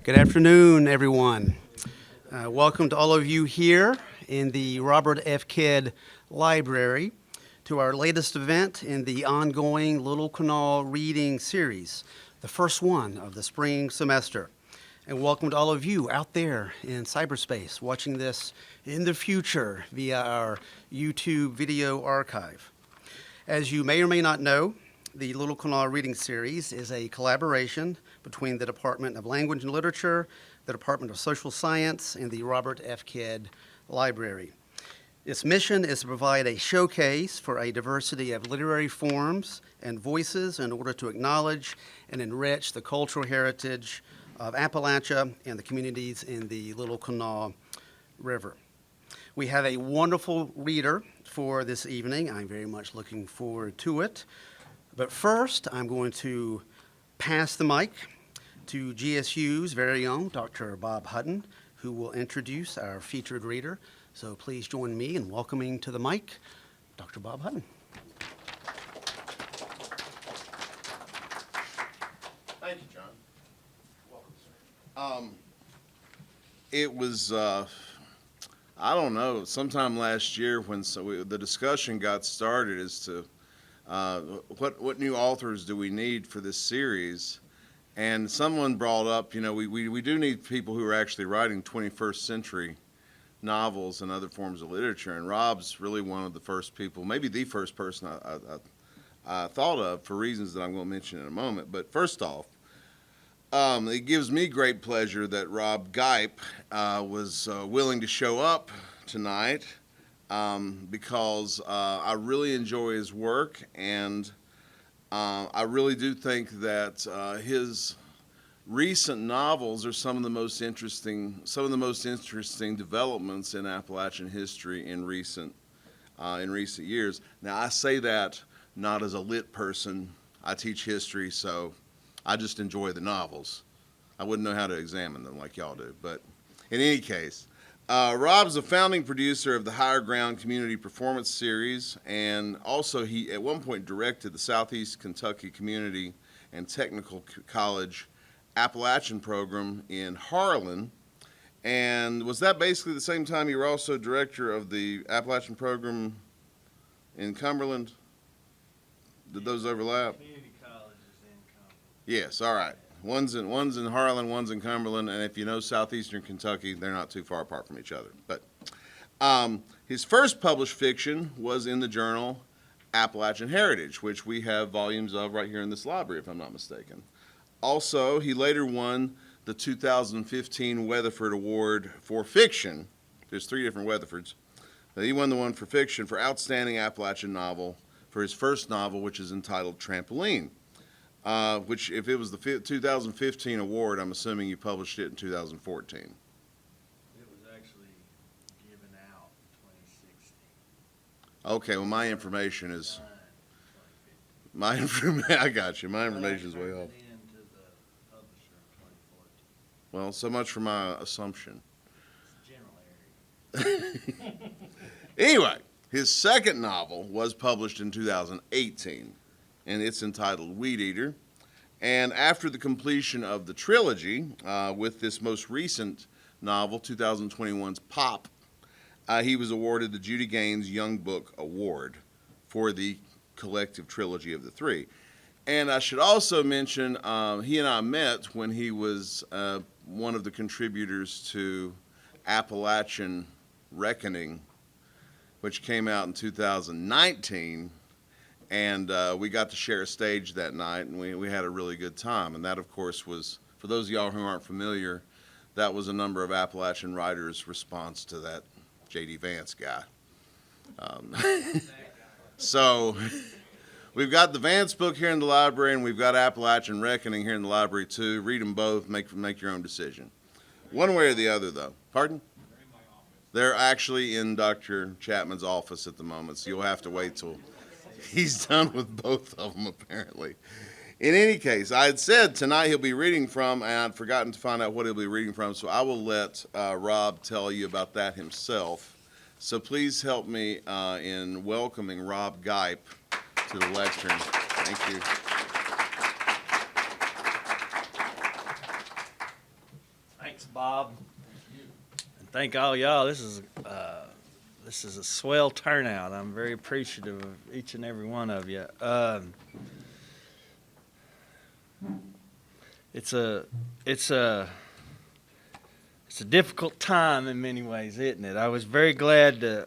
Good afternoon, everyone. Welcome to all of you here in the Robert F. Kidd Library to our latest event in the ongoing Little Kanawha reading series, the first one of the spring semester. And welcome to all of you out there in cyberspace watching this in the future via our YouTube video archive. As you may or may not know, the Little Kanawha Reading Series is a collaboration between the Department of Language and Literature, the Department of Social Science, and the Robert F. Kidd Library. Its mission is to provide a showcase for a diversity of literary forms and voices in order to acknowledge and enrich the cultural heritage of Appalachia and the communities in the Little Kanawha River. We have a wonderful reader for this evening. I'm very much looking forward to it. But first, I'm going to pass the mic to GSU's very own Dr. Bob Hutton, who will introduce our featured reader. So please join me in welcoming to the mic Dr. Bob Hutton. Thank you, John. Welcome, sir. It was, I don't know, sometime last year when the discussion got started as to what new authors do we need for this series? And someone brought up, you know, we do need people who are actually writing 21st century novels and other forms of literature. And Rob's really one of the first people, maybe the first person I thought of for reasons that I'm going to mention in a moment. But first off, it gives me great pleasure that Rob Gipe was willing to show up tonight. Because I really enjoy his work, and I really do think that his recent novels are some of the most interesting developments in Appalachian history in recent years. Now, I say that not as a lit person. I teach history, so I just enjoy the novels. I wouldn't know how to examine them like y'all do, but in any case. Rob's a founding producer of the Higher Ground Community Performance Series, and also he at one point directed the Southeast Kentucky Community and Technical College Appalachian program in Harlan. And was that basically the same time you were also director of the Appalachian program in Cumberland? Did those overlap? Community college is in Cumberland. Yes, all right. One's in Harlan, one's in Cumberland, and if you know southeastern Kentucky, they're not too far apart from each other. But his first published fiction was in the journal Appalachian Heritage, which we have volumes of right here in this library, if I'm not mistaken. Also, he later won the 2015 Weatherford Award for fiction. There's 3 different Weatherfords. He won the one for fiction for Outstanding Appalachian Novel for his first novel, which is entitled Trampoline. Which, if it was the 2015 award, I'm assuming you published it in 2014. It was actually given out in 2016. Okay, well, my information is, I got you. My information is way off. Into the publisher in 2014. Well, so much for my assumption. It's a general area. Anyway, his second novel was published in 2018. And it's entitled Weedeater. And after the completion of the trilogy, with this most recent novel, 2021's Pop, he was awarded the Judy Gaines Young Book Award for the collective trilogy of the 3. And I should also mention, he and I met when he was one of the contributors to Appalachian Reckoning, which came out in 2019. And we got to share a stage that night, and we had a really good time. And that, of course, was, for those of y'all who aren't familiar, that was a number of Appalachian writers' response to that J.D. Vance guy. So we've got the Vance book here in the library, and we've got Appalachian Reckoning here in the library, too. Read them both. Make your own decision. One way or the other, though. Pardon? They're in my office. They're actually in Dr. Chapman's office at the moment, so you'll have to wait till he's done with both of them, apparently. In any case, I had said tonight he'll be reading from, and I'd forgotten to find out what he'll be reading from, so I will let Rob tell you about that himself. So please help me in welcoming Rob Gipe to the lectern. Thank you. Bob. And thank all y'all. This is a swell turnout. I'm very appreciative of each and every one of you. It's a difficult time in many ways, isn't it? I was very glad to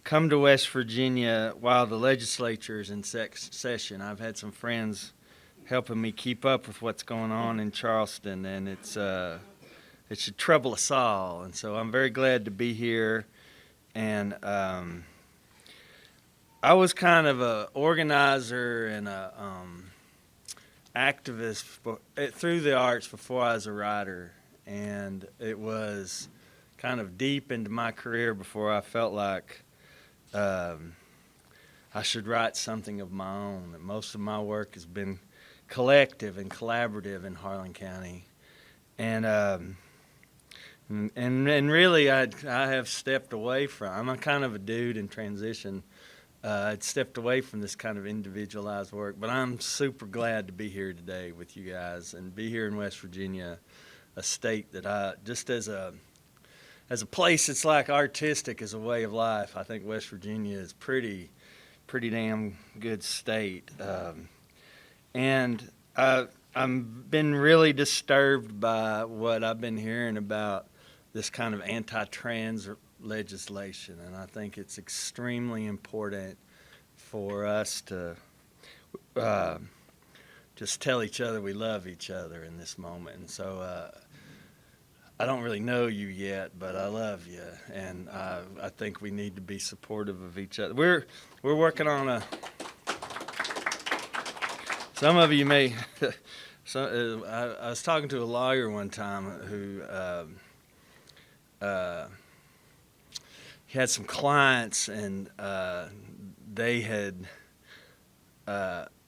come to West Virginia while the legislature is in session. I've had some friends helping me keep up with what's going on in Charleston, and it should trouble us all. And so I'm very glad to be here. And I was kind of a organizer and a activist through the arts before I was a writer, and it was kind of deep into my career before I felt like I should write something of my own. And most of my work has been collective and collaborative in Harlan County, and really I have stepped away from. I'm a kind of a dude in transition. I'd stepped away from this kind of individualized work, but I'm super glad to be here today with you guys and be here in West Virginia, a state that I just as a place that's like artistic as a way of life. I think West Virginia is pretty damn good state, and I've been really disturbed by what I've been hearing about this kind of anti-trans legislation, and I think it's extremely important for us to just tell each other we love each other in this moment. And so I don't really know you yet, but I love you, and I think we need to be supportive of each other. We're working on some of you may. I was talking to a lawyer one time who he had some clients, and they had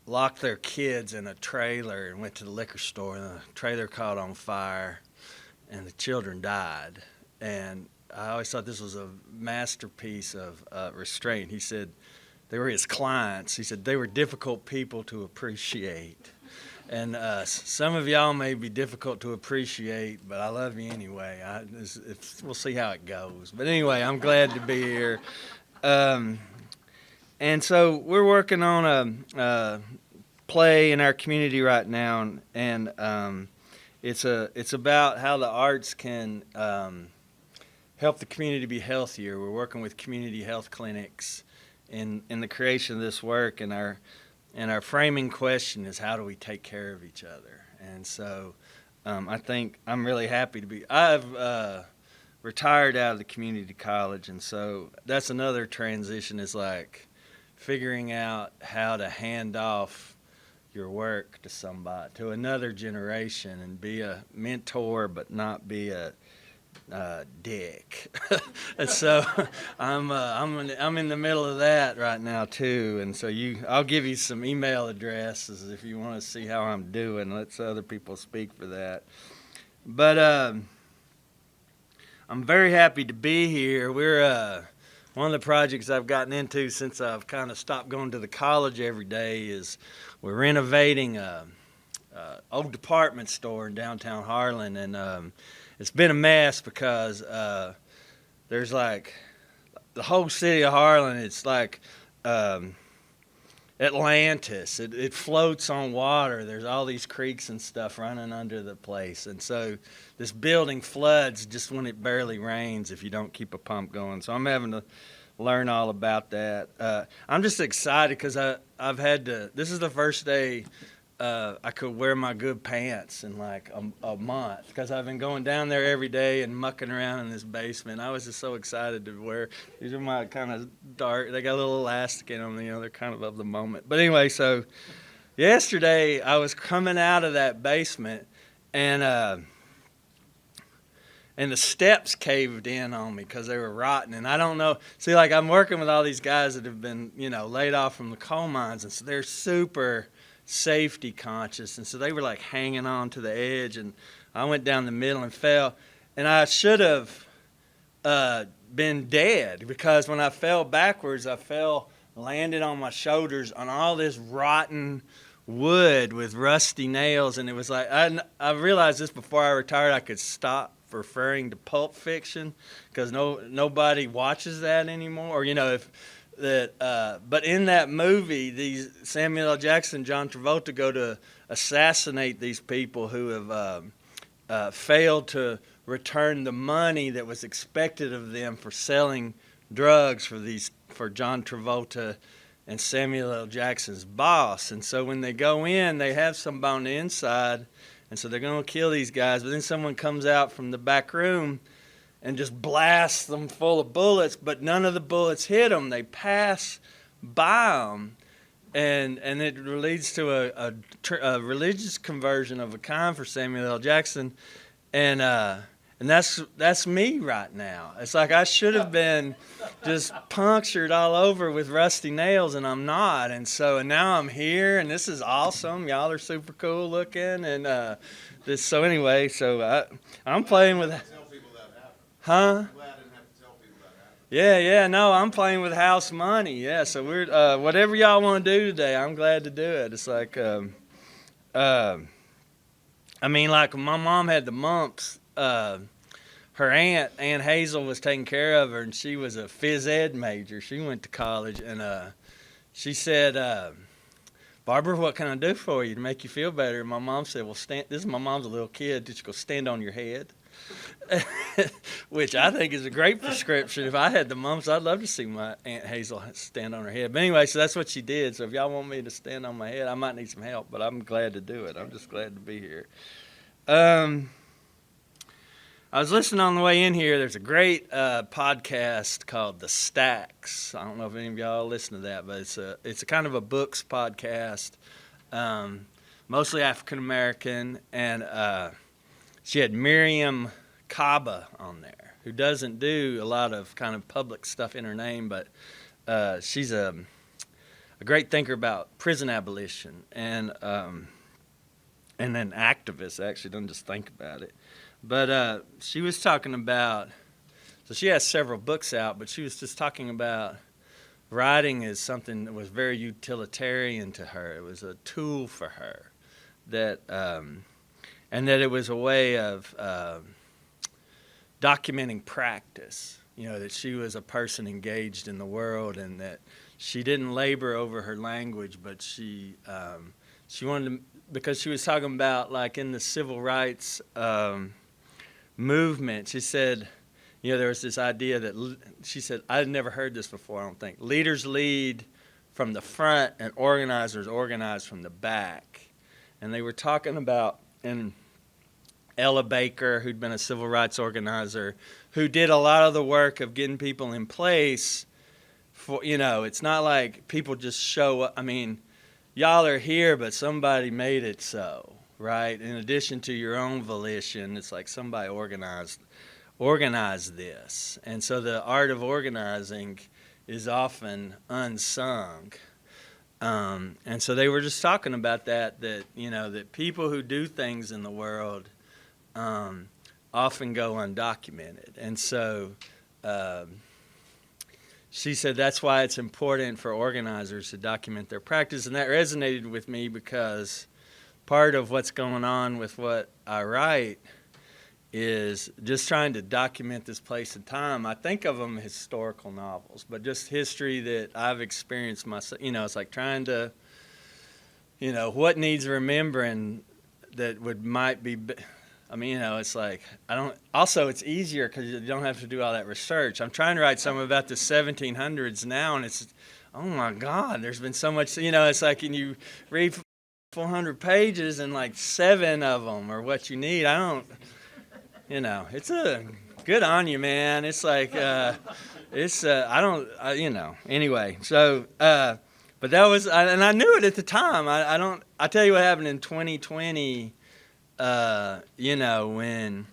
locked their kids in a trailer and went to the liquor store, and the trailer caught on fire, and the children died. And I always thought this was a masterpiece of restraint. He said they were his clients. He said they were difficult people to appreciate. And some of y'all may be difficult to appreciate, but I love you anyway. We'll see how it goes. But anyway, I'm glad to be here. And so we're working on a play in our community right now, and it's about how the arts can help the community be healthier. We're working with community health clinics in the creation of this work, and our framing question is, how do we take care of each other? And so I think I'm really happy to be. I've retired out of the community college, and so that's another transition, is like figuring out how to hand off your work to somebody, to another generation, and be a mentor but not be a dick. And so I'm in the middle of that right now too, and so I'll give you some email addresses if you want to see how I'm doing. Let other people speak for that. But I'm very happy to be here. We're one of the projects I've gotten into since I've kind of stopped going to the college every day is we're renovating a old department store in downtown Harlan, and it's been a mess because there's like the whole city of Harlan. It's like Atlantis. It floats on water. There's all these creeks and stuff running under the place, and so this building floods just when it barely rains if you don't keep a pump going. So I'm having to learn all about that. I'm just excited because I've had to. This is the first day I could wear my good pants in like a month, because I've been going down there every day and mucking around in this basement. I was just so excited to wear. These are my kind of dark. They got a little elastic in them. They're kind of the moment. But anyway, so yesterday I was coming out of that basement, and the steps caved in on me because they were rotten. And I don't know. See, like I'm working with all these guys that have been, laid off from the coal mines, and so they're super safety conscious, and so they were like hanging on to the edge, and I went down the middle and fell, and I should have been dead, because when I fell backwards, landed on my shoulders on all this rotten wood with rusty nails, and it was like I realized this before I retired. I could stop referring to Pulp Fiction because nobody watches that anymore. Or if that, but in that movie, these Samuel L. Jackson, John Travolta go to assassinate these people who have failed to return the money that was expected of them for selling drugs for John Travolta and Samuel L. Jackson's boss. And so when they go in, they have somebody on the inside, and so they're going to kill these guys. But then someone comes out from the back room and just blasts them full of bullets, but none of the bullets hit them. They pass by them. And it leads to a religious conversion of a kind for Samuel L. Jackson. And that's me right now. It's like I should have been just punctured all over with rusty nails, and I'm not. And now I'm here, and this is awesome. Y'all are super cool looking, and so anyway, I'm playing with. Tell people that happened. Huh? I'm glad I didn't have to tell people that happened. Yeah, no, I'm playing with house money. Yeah, so we're whatever y'all want to do today, I'm glad to do it. It's like, like when my mom had the mumps. Her aunt Hazel was taking care of her, and she was a phys ed major. She went to college, and she said, "Barbara, what can I do for you to make you feel better?" And my mom said, "Well, stand." This is my mom's a little kid. Just go stand on your head, which I think is a great prescription. If I had the mumps, I'd love to see my Aunt Hazel stand on her head. But anyway, so that's what she did. So if y'all want me to stand on my head, I might need some help, but I'm glad to do it. I'm just glad to be here. I was listening on the way in here. There's a great podcast called The Stacks. I don't know if any of y'all listen to that, but it's a kind of a books podcast, mostly African American, and she had Miriam Kaba on there, who doesn't do a lot of kind of public stuff in her name, but she's a great thinker about prison abolition and an activist. Actually, doesn't just think about it. But she was talking about, so she has several books out, but she was just talking about writing as something that was very utilitarian to her. It was a tool for her, and that it was a way of documenting practice. That she was a person engaged in the world, and that she didn't labor over her language, but she wanted to, because she was talking about, like, in the civil rights movement, she said, there was this idea that, she said, I'd never heard this before, I don't think. Leaders lead from the front and organizers organize from the back. And they were talking about, and Ella Baker, who'd been a civil rights organizer, who did a lot of the work of getting people in place for, it's not like people just show up. I mean, y'all are here, but somebody made it so. Right? In addition to your own volition, it's like somebody organized this. And so the art of organizing is often unsung. And so they were just talking about that people who do things in the world often go undocumented. And so she said that's why it's important for organizers to document their practice. And that resonated with me because part of what's going on with what I write is just trying to document this place and time. I think of them as historical novels, but just history that I've experienced myself. It's like trying to, what needs remembering that might be. It's like it's easier because you don't have to do all that research. I'm trying to write something about the 1700s now, and it's, oh my God, there's been so much. It's like, and you read 400 pages and like 7 of them are what you need. It's a good on you, man. It's like, anyway. So, but that was, and I knew it at the time. I tell you what happened in 2020, when,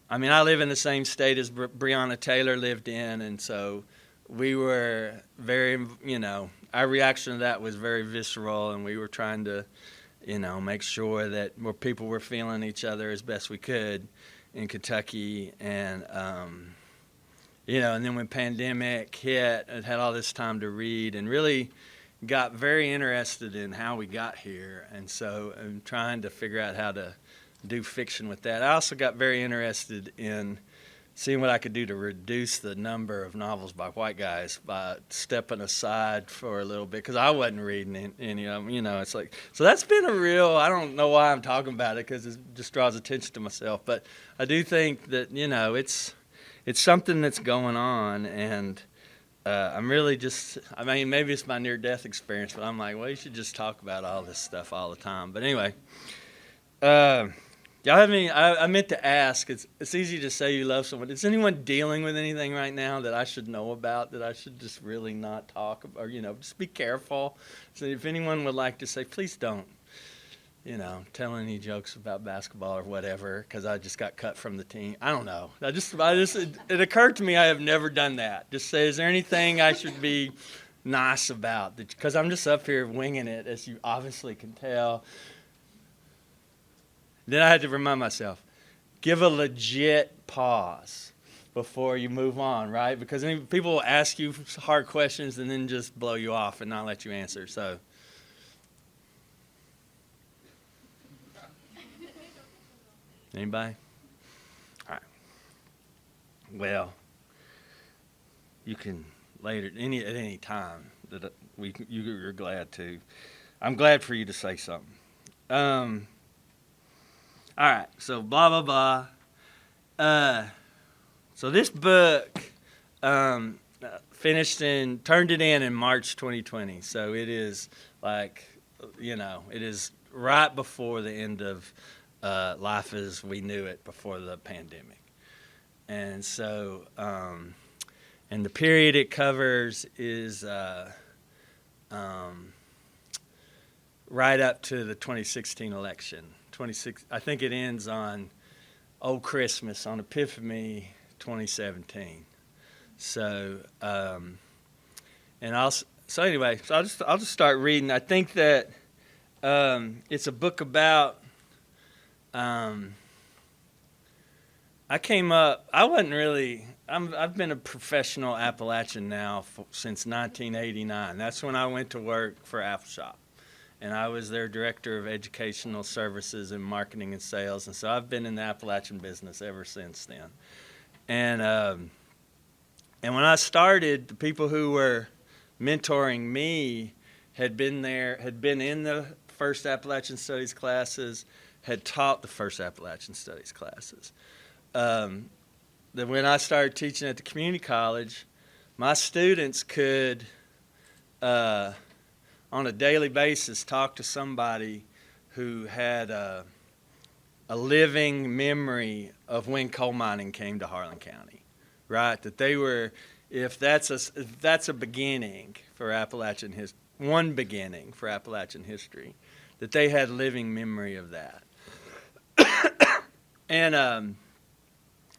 I live in the same state as Breonna Taylor lived in. And so we were very, our reaction to that was very visceral, and we were trying to, make sure that more people were feeling each other as best we could in Kentucky. And, and then when pandemic hit, I had all this time to read and really got very interested in how we got here, and so I'm trying to figure out how to do fiction with that. I also got very interested in seeing what I could do to reduce the number of novels by white guys by stepping aside for a little bit, because I wasn't reading any of them. It's like, so that's been a real, I don't know why I'm talking about it, because it just draws attention to myself, but I do think that, it's something that's going on, and I'm really just, maybe it's my near-death experience, but I'm like, well, you should just talk about all this stuff all the time. But anyway, y'all have any, I meant to ask, it's easy to say you love someone. Is anyone dealing with anything right now that I should know about, that I should just really not talk about, or, just be careful? So if anyone would like to say, please don't, tell any jokes about basketball or whatever, because I just got cut from the team. I don't know. It occurred to me I have never done that. Just say, is there anything I should be nice about? Because I'm just up here winging it, as you obviously can tell. Then I had to remind myself, give a legit pause before you move on, right? Because people will ask you hard questions and then just blow you off and not let you answer. So, anybody? All right. Well, you can later, at any time that you're glad to. I'm glad for you to say something. All right, so blah, blah, blah. So this book turned it in March 2020. So it is it is right before the end of life as we knew it before the pandemic. And so, and the period it covers is right up to the 2016 election. I think it ends on Old Christmas, on Epiphany 2017. So, anyway, I'll just start reading. I think that it's a book about. I've been a professional Appalachian now since 1989. That's when I went to work for Appleshop. And I was their director of educational services and marketing and sales. And so I've been in the Appalachian business ever since then. And when I started, the people who were mentoring me had been in the first Appalachian Studies classes, had taught the first Appalachian Studies classes. Then when I started teaching at the community college, my students could, on a daily basis, talk to somebody who had a living memory of when coal mining came to Harlan County, right? That they were, if that's a beginning for Appalachian history, one beginning for Appalachian history, that they had living memory of that, and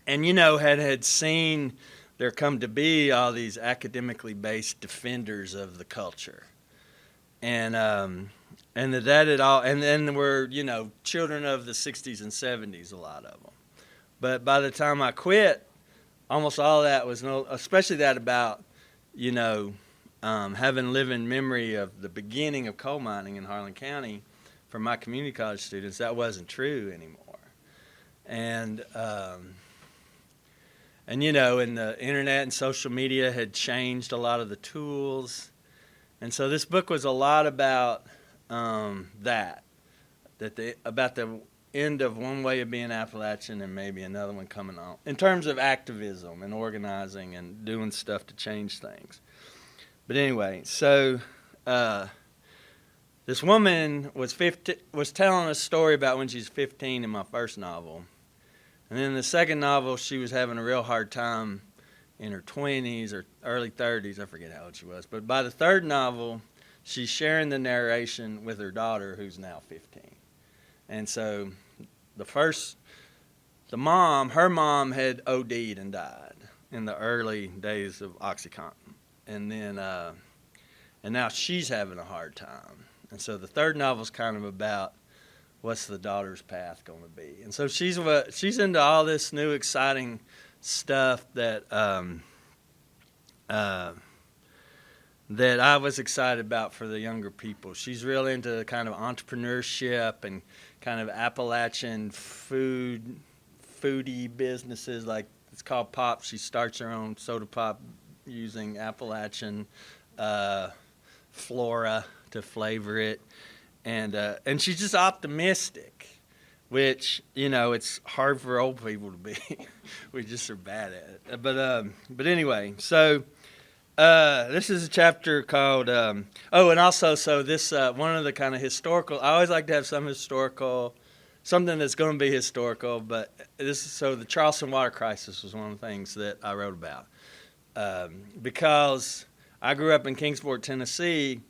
had seen there come to be all these academically based defenders of the culture. And that it all, and then were, children of the 60s and 70s, a lot of them. But by the time I quit, almost all of that was especially that about, having living memory of the beginning of coal mining in Harlan County for my community college students, that wasn't true anymore. And the internet and social media had changed a lot of the tools. And so this book was a lot about about the end of one way of being Appalachian and maybe another one coming on, in terms of activism and organizing and doing stuff to change things. But anyway, so this woman was telling a story about when she was 15 in my first novel. And then in the second novel, she was having a real hard time in her 20s or early 30s. I forget how old she was. But by the third novel, she's sharing the narration with her daughter, who's now 15. And so her mom had OD'd and died in the early days of OxyContin. And then, and now she's having a hard time. And so the third novel's kind of about what's the daughter's path going to be. And so she's into all this new exciting stuff that that I was excited about for the younger people. She's real into kind of entrepreneurship and kind of Appalachian foodie businesses. Like, it's called Pop. She starts her own soda pop using Appalachian flora to flavor it, and she's just optimistic, which, you know, it's hard for old people to be. We just are bad at it. But anyway, so this is a chapter called and also, so this one of the kind of historical. I always like to have something that's going to be historical. But the Charleston water crisis was one of the things that I wrote about, because I grew up in Kingsport, Tennessee,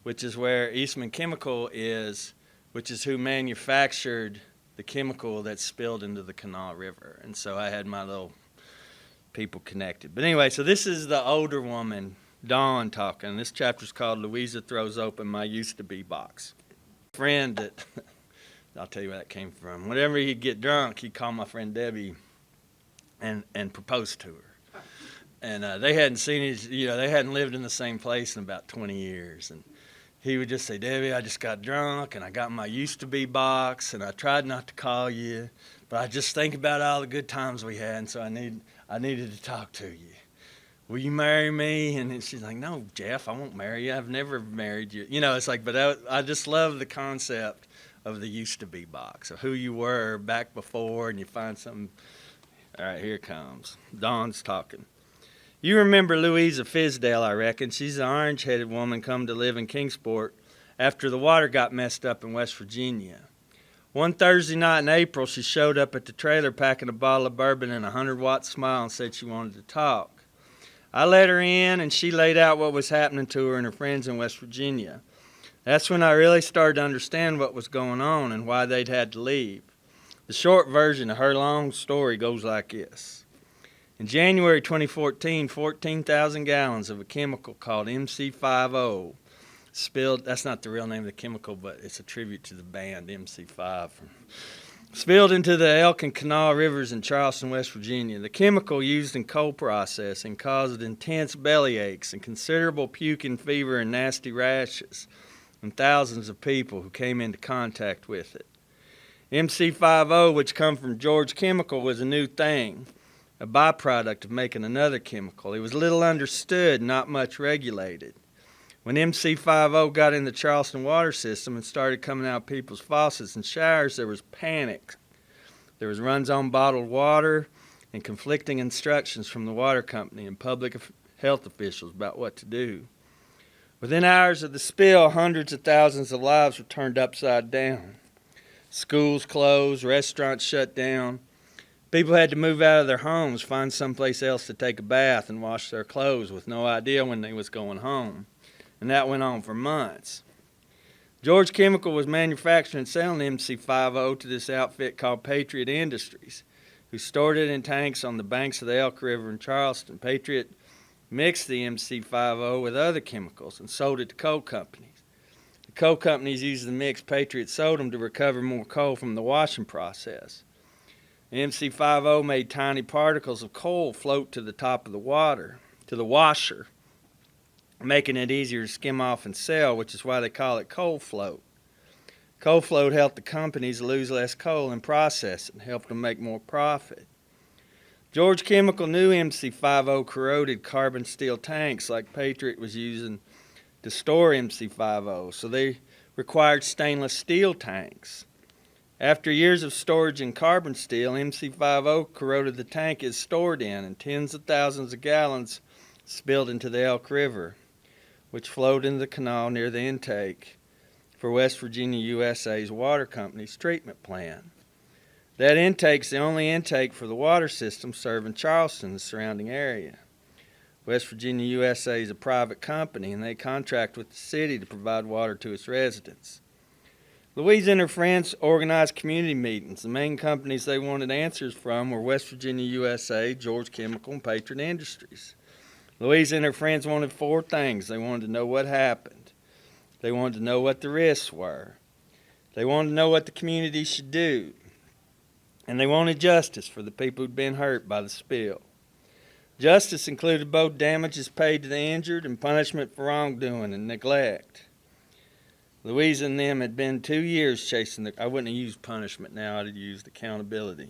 which is where Eastman Chemical is, which is who manufactured the chemical that spilled into the Kanawha River. And so I had my little people connected. But anyway, so this is the older woman, Dawn, talking. This chapter's called Louisa Throws Open My Used to Be Box. Friend that, I'll tell you where that came from. Whenever he'd get drunk, he'd call my friend Debbie and propose to her. And they hadn't they hadn't lived in the same place in about 20 years. And he would just say, Debbie, I just got drunk and I got my used to be box and I tried not to call you, but I just think about all the good times we had, and so I needed to talk to you. Will you marry me? And then she's like, no, Jeff, I won't marry you. I've never married you. You know, it's like, but I just love the concept of the used to be box, of who you were back before, and you find something. All right, here it comes. Dawn's talking. You remember Louisa Fisdale, I reckon. She's an orange-headed woman come to live in Kingsport after the water got messed up in West Virginia. One Thursday night in April, she showed up at the trailer packing a bottle of bourbon and a 100-watt smile and said she wanted to talk. I let her in, and she laid out what was happening to her and her friends in West Virginia. That's when I really started to understand what was going on and why they'd had to leave. The short version of her long story goes like this. In January 2014, 14,000 gallons of a chemical called MC50 spilled. That's not the real name of the chemical, but it's a tribute to the band MC5. Spilled into the Elk and Kanawha rivers in Charleston, West Virginia. The chemical used in coal processing caused intense belly aches and considerable puking fever and nasty rashes in thousands of people who came into contact with it. MC50, which come from George Chemical, was a new thing, a byproduct of making another chemical. It was little understood, not much regulated. When MC50 got in the Charleston water system and started coming out of people's faucets and showers, there was panic. There was runs on bottled water and conflicting instructions from the water company and public health officials about what to do. Within hours of the spill, hundreds of thousands of lives were turned upside down. Schools closed, restaurants shut down. People had to move out of their homes, find someplace else to take a bath and wash their clothes with no idea when they was going home. And that went on for months. George Chemical was manufacturing and selling MC50 to this outfit called Patriot Industries, who stored it in tanks on the banks of the Elk River in Charleston. Patriot mixed the MC50 with other chemicals and sold it to coal companies. The coal companies used the mix. Patriot sold them to recover more coal from the washing process. The MC50 made tiny particles of coal float to the top of the water, to the washer, making it easier to skim off and sell, which is why they call it coal float. Coal float helped the companies lose less coal and process it and helped them make more profit. George Chemical knew MC50 corroded carbon steel tanks like Patriot was using to store MC50, so they required stainless steel tanks. After years of storage in carbon steel, MC50 corroded the tank it's stored in, and tens of thousands of gallons spilled into the Elk River, which flowed into the canal near the intake for West Virginia USA's water company's treatment plant. That intake's the only intake for the water system serving Charleston and the surrounding area. West Virginia USA is a private company, and they contract with the city to provide water to its residents. Louisa and her friends organized community meetings. The main companies they wanted answers from were West Virginia USA, George Chemical, and Patriot Industries. Louisa and her friends wanted four things. They wanted to know what happened. They wanted to know what the risks were. They wanted to know what the community should do. And they wanted justice for the people who'd been hurt by the spill. Justice included both damages paid to the injured and punishment for wrongdoing and neglect. Louisa and them had been 2 years chasing I wouldn't have used punishment now, I'd have used accountability.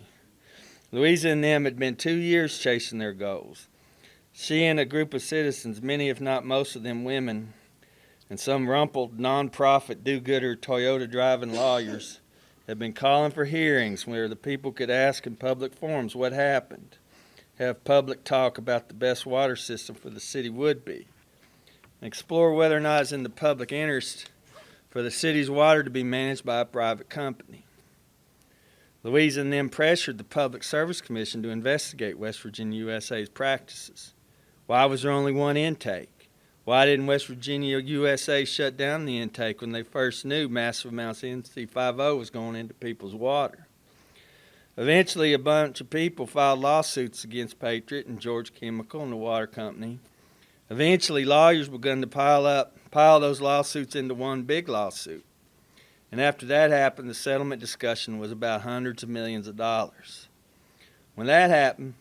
Louisa and them had been 2 years chasing their goals. She and a group of citizens, many if not most of them women, and some rumpled non-profit do-gooder Toyota driving lawyers, had been calling for hearings where the people could ask in public forums what happened, have public talk about the best water system for the city would be, and explore whether or not it's in the public interest for the city's water to be managed by a private company. Louisa and them pressured the Public Service Commission to investigate West Virginia USA's practices. Why was there only one intake? Why didn't West Virginia USA shut down the intake when they first knew massive amounts of MC50 was going into people's water? Eventually, a bunch of people filed lawsuits against Patriot and Georgia Chemical and the water company. Eventually, lawyers began to pile those lawsuits into one big lawsuit. And after that happened, the settlement discussion was about hundreds of millions of dollars. When that happened,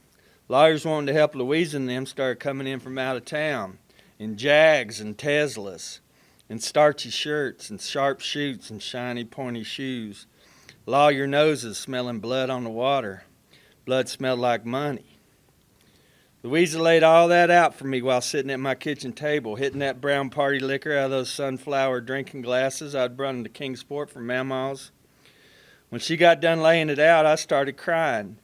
lawyers wanting to help Louisa and them started coming in from out of town in Jags and Teslas and starchy shirts and sharp shoots and shiny pointy shoes. Lawyer noses smelling blood on the water. Blood smelled like money. Louisa laid all that out for me while sitting at my kitchen table, hitting that brown party liquor out of those sunflower drinking glasses I'd brought into Kingsport from Mama's. When she got done laying it out, I started crying.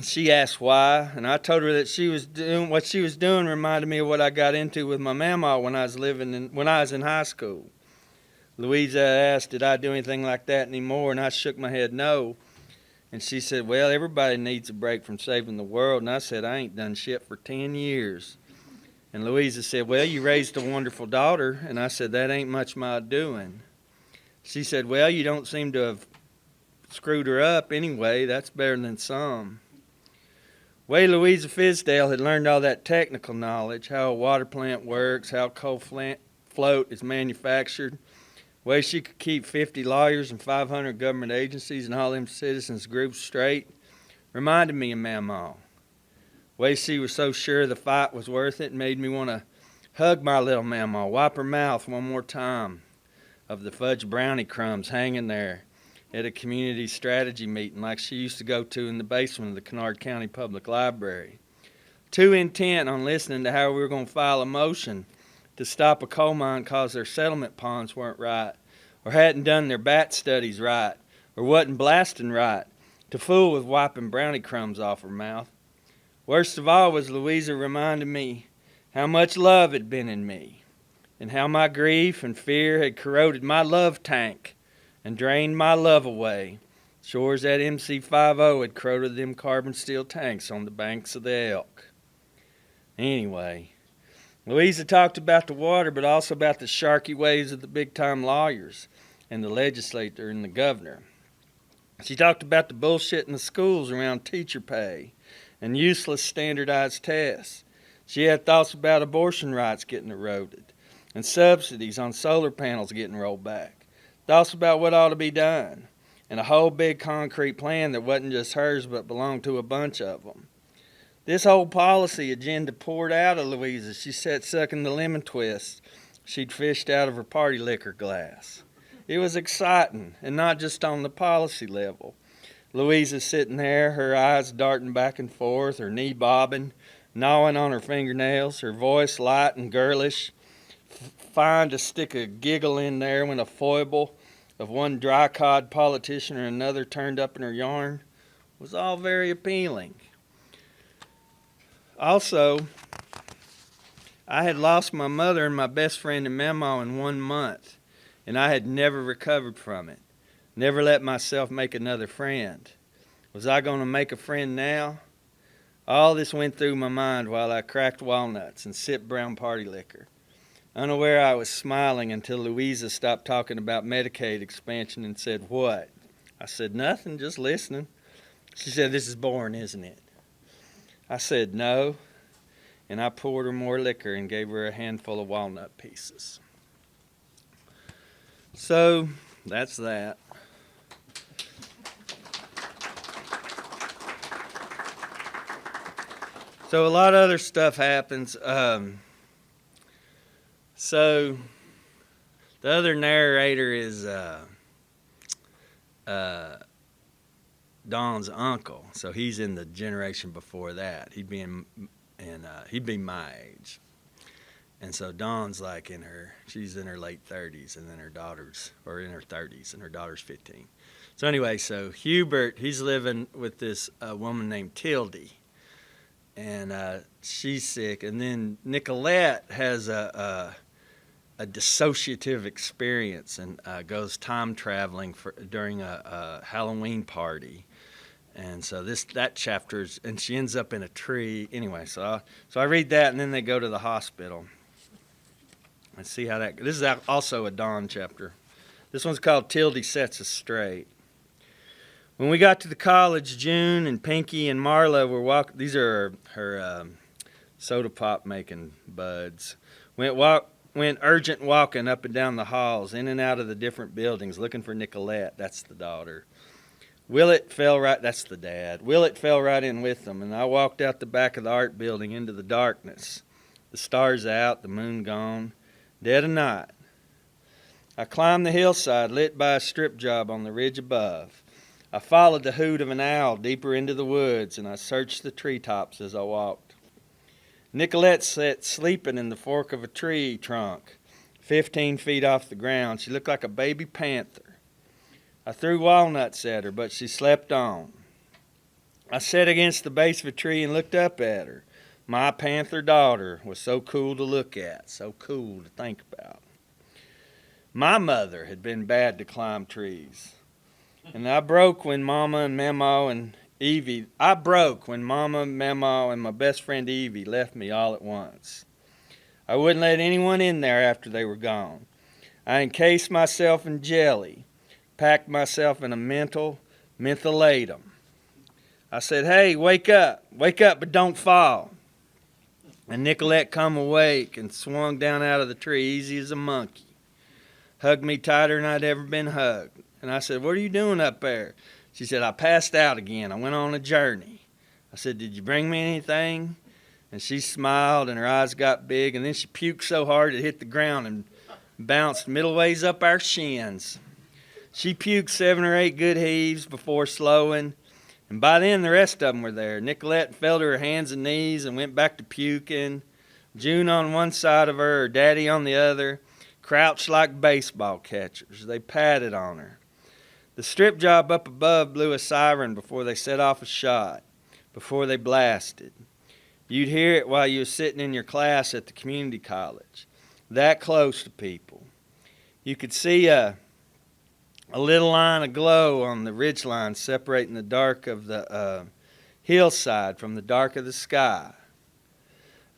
She asked why, and I told her that what she was doing reminded me of what I got into with my mama when I was in high school. Louisa asked, did I do anything like that anymore? And I shook my head no. And she said, well, everybody needs a break from saving the world. And I said, I ain't done shit for 10 years. And Louisa said, well, you raised a wonderful daughter. And I said, that ain't much my doing. She said, well, you don't seem to have screwed her up anyway. That's better than some. Way Louisa Fisdale had learned all that technical knowledge, how a water plant works, how coal float is manufactured, way she could keep 50 lawyers and 500 government agencies and all them citizens groups straight, reminded me of Mamaw. Way she was so sure the fight was worth it made me want to hug my little Mamaw, wipe her mouth one more time of the fudge brownie crumbs hanging there at a community strategy meeting like she used to go to in the basement of the Kennard County Public Library. Too intent on listening to how we were going to file a motion to stop a coal mine because their settlement ponds weren't right, or hadn't done their bat studies right, or wasn't blasting right, to fool with wiping brownie crumbs off her mouth. Worst of all was Louisa reminded me how much love had been in me, and how my grief and fear had corroded my love tank and drained my love away, sure as that MC50 had corroded them carbon steel tanks on the banks of the Elk. Anyway, Louisa talked about the water, but also about the sharky ways of the big-time lawyers and the legislator and the governor. She talked about the bullshit in the schools around teacher pay and useless standardized tests. She had thoughts about abortion rights getting eroded and subsidies on solar panels getting rolled back. Thoughts about what ought to be done, and a whole big concrete plan that wasn't just hers but belonged to a bunch of them. This whole policy agenda poured out of Louisa. She sat sucking the lemon twist she'd fished out of her party liquor glass. It was exciting, and not just on the policy level. Louisa sitting there, her eyes darting back and forth, her knee bobbing, gnawing on her fingernails, her voice light and girlish, fine to stick a giggle in there when a foible of one dry-cod politician or another turned up in her yarn was all very appealing. Also, I had lost my mother and my best friend in Mamaw in 1 month, and I had never recovered from it. Never let myself make another friend. Was I going to make a friend now? All this went through my mind while I cracked walnuts and sipped brown party liquor. Unaware I was smiling until Louisa stopped talking about Medicaid expansion and said, what? I said, nothing, just listening. She said, this is boring, isn't it? I said, no, and I poured her more liquor and gave her a handful of walnut pieces. So, that's that. So a lot of other stuff happens. So the other narrator is Don's uncle. So he's in the generation before that. He'd be my age. And so Dawn's like she's in her late 30s, and then her daughter's in her 30s, and her daughter's 15. So anyway, so Hubert, he's living with this woman named Tildy, and she's sick. And then Nicolette has a dissociative experience and goes time traveling during a Halloween party. And so that chapter's, and she ends up in a tree. Anyway, so I read that, and then they go to the hospital. Let's see how that. This is also a Dawn chapter. This one's called Tildy Sets Us Straight. When we got to the college, June and Pinky and Marla were walking. These are her soda pop making buds. Went urgent walking up and down the halls, in and out of the different buildings, looking for Nicolette. That's the daughter. That's the dad. Willett fell right in with them, and I walked out the back of the art building into the darkness. The stars out, the moon gone. Dead of night. I climbed the hillside lit by a strip job on the ridge above. I followed the hoot of an owl deeper into the woods, and I searched the treetops as I walked. Nicolette sat sleeping in the fork of a tree trunk, 15 feet off the ground. She looked like a baby panther. I threw walnuts at her, but she slept on. I sat against the base of a tree and looked up at her. My panther daughter was so cool to look at, so cool to think about. My mother had been bad to climb trees. And I broke when Mama and Memo and my best friend Evie left me all at once. I wouldn't let anyone in there after they were gone. I encased myself in jelly, packed myself in a mentholatum. I said, hey, wake up, but don't fall. And Nicolette come awake and swung down out of the tree easy as a monkey. Hugged me tighter than I'd ever been hugged. And I said, what are you doing up there? She said, I passed out again. I went on a journey. I said, did you bring me anything? And she smiled and her eyes got big, and then she puked so hard it hit the ground and bounced middle ways up our shins. She puked 7 or 8 good heaves before slowing. And by then, the rest of them were there. Nicolette fell to her hands and knees and went back to puking. June on one side of her Daddy on the other, crouched like baseball catchers. They patted on her. The strip job up above blew a siren before they set off a shot, before they blasted. You'd hear it while you were sitting in your class at the community college, that close to people. You could see a little line of glow on the ridgeline separating the dark of the hillside from the dark of the sky.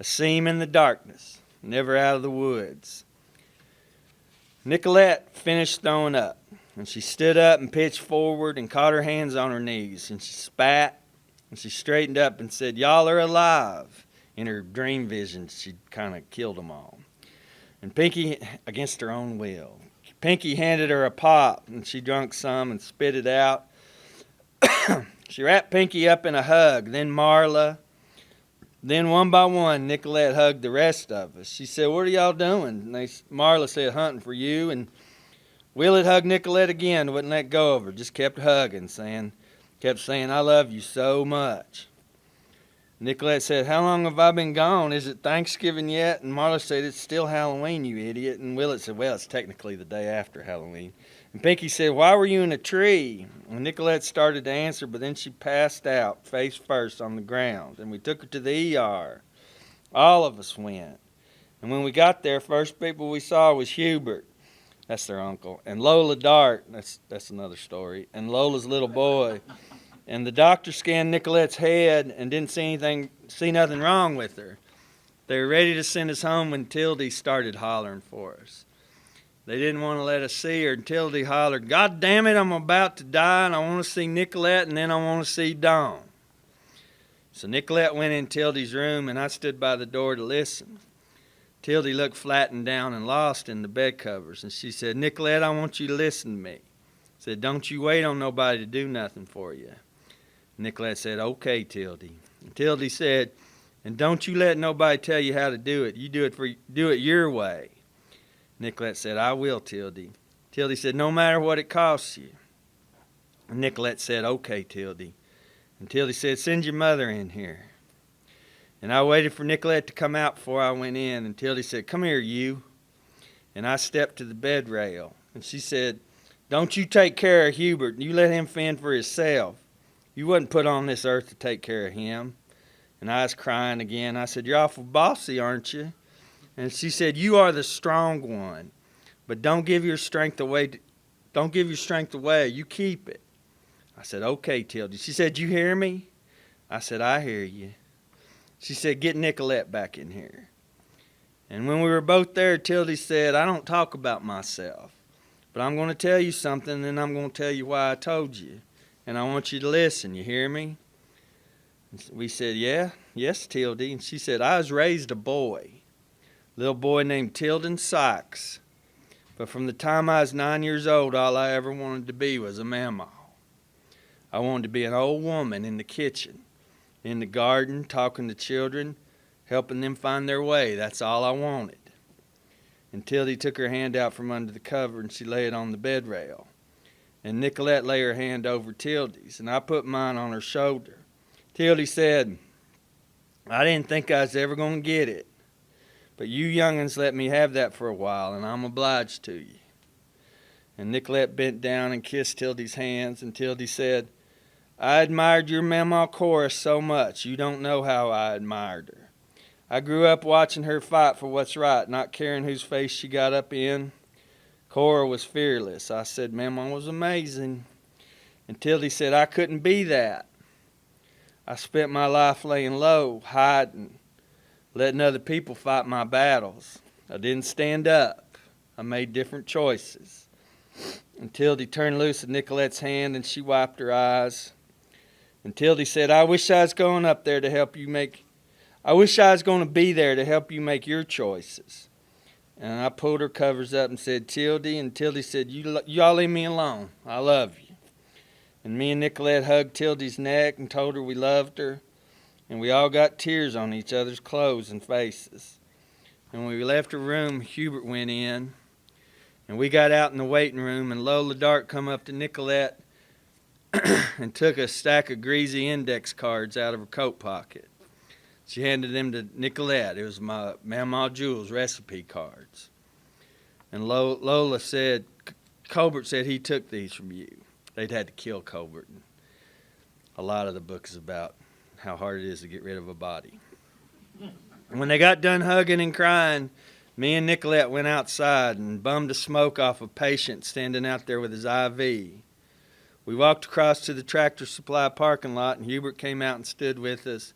A seam in the darkness, never out of the woods. Nicolette finished throwing up, and she stood up and pitched forward and caught her hands on her knees, and she spat, and she straightened up and said, y'all are alive. In her dream visions, she kind of killed them all. And Pinky, against her own will, Pinky handed her a pop, and she drank some and spit it out. She wrapped Pinky up in a hug, then Marla. Then one by one, Nicolette hugged the rest of us. She said, what are y'all doing? And Marla said, hunting for you. And Willett hugged Nicolette again, wouldn't let go of her, just kept hugging, kept saying, I love you so much. Nicolette said, how long have I been gone? Is it Thanksgiving yet? And Marla said, it's still Halloween, you idiot. And Willett said, well, it's technically the day after Halloween. And Pinky said, why were you in a tree? And Nicolette started to answer, but then she passed out, face first on the ground. And we took her to the ER. All of us went. And when we got there, first people we saw was Hubert. That's their uncle. And Lola Dart. That's another story. And Lola's little boy. And the doctor scanned Nicolette's head and didn't see nothing wrong with her. They were ready to send us home when Tildy started hollering for us. They didn't want to let us see her, and Tildy hollered, God damn it, I'm about to die, and I want to see Nicolette, and then I want to see Dawn. So Nicolette went in Tildy's room, and I stood by the door to listen. Tildy looked flattened down and lost in the bed covers, and she said, Nicolette, I want you to listen to me. I said, don't you wait on nobody to do nothing for you. Nicolette said, okay, Tildy. And Tildy said, And don't you let nobody tell you how to do it. You do it your way. Nicolette said, I will, Tildy. Tildy said, no matter what it costs you. And Nicolette said, okay, Tildy. And Tildy said, send your mother in here. And I waited for Nicolette to come out before I went in. And Tildy said, come here, you. And I stepped to the bed rail. And she said, don't you take care of Hubert. You let him fend for himself. You wasn't put on this earth to take care of him. And I was crying again. I said, you're awful bossy, aren't you? And she said, you are the strong one. But don't give your strength away. Don't give your strength away. You keep it. I said, okay, Tildy. She said, you hear me? I said, I hear you. She said, get Nicolette back in here. And when we were both there, Tildy said, I don't talk about myself. But I'm going to tell you something, and I'm going to tell you why I told you. And I want you to listen. You hear me? We said, yes, Tildy. And she said, I was raised a boy. Little boy named Tilden Sykes. But from the time I was 9 years old, all I ever wanted to be was a mamaw. I wanted to be an old woman in the kitchen, in the garden, talking to children, helping them find their way. That's all I wanted. And Tildy took her hand out from under the cover and she laid it on the bed rail. And Nicolette lay her hand over Tildy's, and I put mine on her shoulder. Tildy said, I didn't think I was ever going to get it, but you young'uns let me have that for a while, and I'm obliged to you. And Nicolette bent down and kissed Tildy's hands, and Tildy said, I admired your Mamaw Cora so much. You don't know how I admired her. I grew up watching her fight for what's right, not caring whose face she got up in. Cora was fearless. I said, Mamaw was amazing. And Tildy said, I couldn't be that. I spent my life laying low, hiding, letting other people fight my battles. I didn't stand up. I made different choices. And Tildy turned loose of Nicolette's hand and she wiped her eyes. And Tildy said, I wish I was going up there to help you make, I wish I was going to be there to help you make your choices. And I pulled her covers up and said, Tildy. And Tildy said, y'all leave me alone. I love you. And me and Nicolette hugged Tildy's neck and told her we loved her. And we all got tears on each other's clothes and faces. And when we left her room, Hubert went in. And we got out in the waiting room, and Lola Dart come up to Nicolette and took a stack of greasy index cards out of her coat pocket. She handed them to Nicolette. It was my Mamaw Jewel's recipe cards. And Lola said, Colbert said he took these from you. They'd had to kill Colbert. And a lot of the book is about how hard it is to get rid of a body. And when they got done hugging and crying, me and Nicolette went outside and bummed the smoke off a patient standing out there with his IV. We walked across to the Tractor Supply parking lot, and Hubert came out and stood with us.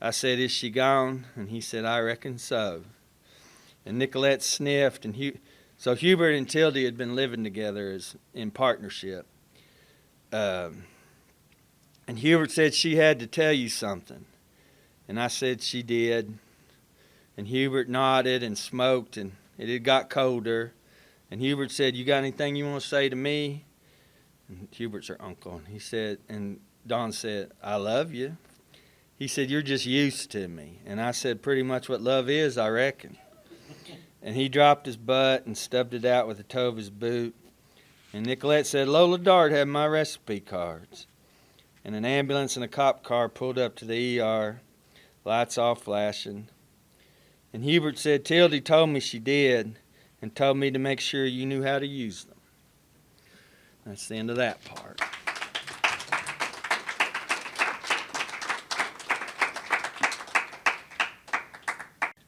I said, is she gone? And he said, I reckon so. And Nicolette sniffed, and so Hubert and Tildy had been living together in partnership. And Hubert said she had to tell you something. And I said she did. And Hubert nodded and smoked, and it had got colder. And Hubert said, you got anything you want to say to me? And Hubert's her uncle. And he said, and Don said, I love you. He said, you're just used to me. And I said, pretty much what love is, I reckon. And he dropped his butt and stubbed it out with the toe of his boot. And Nicolette said, Lola Dart had my recipe cards. And an ambulance and a cop car pulled up to the ER, lights all flashing. And Hubert said, Tildy told me she did, and told me to make sure you knew how to use them. That's the end of that part.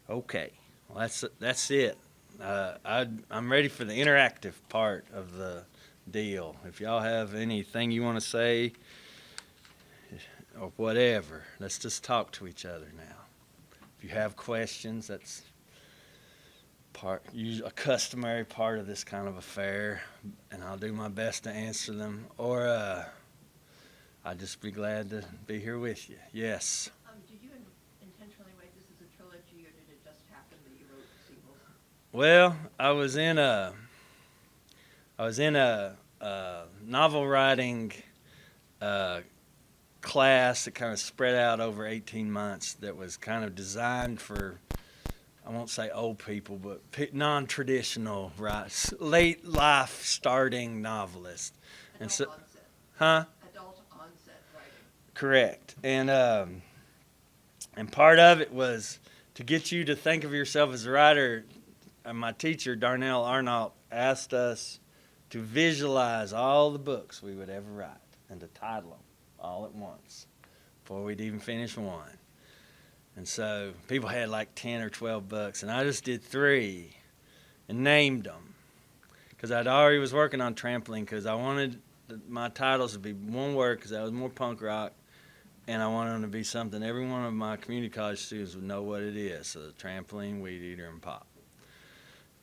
Okay, well, that's it. I'm ready for the interactive part of the deal. If y'all have anything you want to say or whatever, let's just talk to each other now. If you have questions, that's a customary part of this kind of affair, and I'll do my best to answer them. Or I'll just be glad to be here with you. Yes. Did you intentionally write this as a trilogy, or did it just happen that you wrote sequels? Well, I was in a novel writing class that kind of spread out over 18 months that was kind of designed for, I won't say old people, but non-traditional, right, late life starting novelists. And so, Adult onset. huh? Adult onset writing. Correct. And part of it was to get you to think of yourself as a writer. My teacher, Darnell Arnault, asked us to visualize all the books we would ever write and to title them all at once before we'd even finish one. And so people had like 10 or 12 books, and I just did 3 and named them because I'd already was working on Trampoline because I wanted my titles to be one word because that was more punk rock, and I wanted them to be something every one of my community college students would know what it is. So the Trampoline, Weedeater, and Pop.